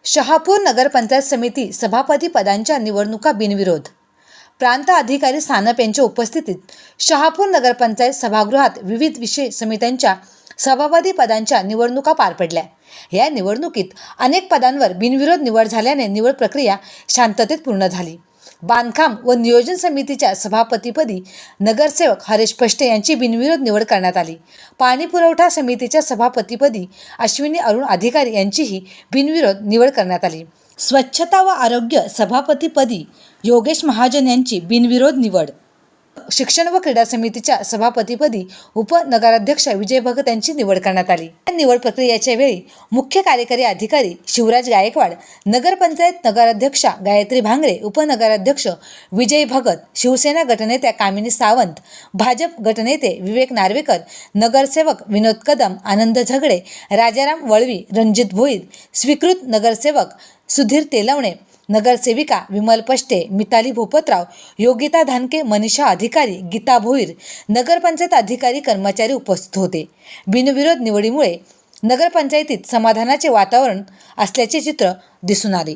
शहापूर नगरपंचायत समिती सभापती पदांच्या निवडणुका बिनविरोध। प्रांत अधिकारी सानप यांच्या उपस्थितीत शहापूर नगरपंचायत सभागृहात विविध विषय समित्यांच्या सभापती पदांच्या निवडणुका पार पडल्या। या निवडणुकीत अनेक पदांवर बिनविरोध निवड झाल्याने निवड प्रक्रिया शांततेत पूर्ण झाली। बांधकाम व नियोजन समितीच्या सभापतीपदी नगरसेवक हरेश पष्टे यांची बिनविरोध निवड करण्यात आली। पाणी पुरवठा समितीच्या सभापतीपदी अश्विनी अरुण अधिकारी यांचीही बिनविरोध निवड करण्यात आली। स्वच्छता व आरोग्य सभापतीपदी योगेश महाजन यांची बिनविरोध निवड। शिक्षण व क्रीडा समितीच्या सभापतीपदी उपनगराध्यक्ष विजय भगत यांची निवड करण्यात आली। या निवड प्रक्रियेच्या वेळी मुख्य कार्यकारी अधिकारी शिवराज गायकवाड, नगरपंचायत नगराध्यक्षा गायत्री भांगरे, उपनगराध्यक्ष विजय भगत, शिवसेना गटनेत्या कामिनी सावंत, भाजप गटनेते विवेक नार्वेकर, नगरसेवक विनोद कदम, आनंद झगडे, राजाराम वळवी, रणजित भोईर, स्वीकृत नगरसेवक सुधीर तेलवणे, नगरसेविका विमल पष्टे, मिताली भोपतराव, योगिता धानके, मनीषा अधिकारी, गीता भोईर, नगरपंचायत अधिकारी कर्मचारी उपस्थित होते। बिनविरोध निवडीमुळे नगरपंचायतीत समाधानाचे वातावरण असल्याचे चित्र दिसून आले।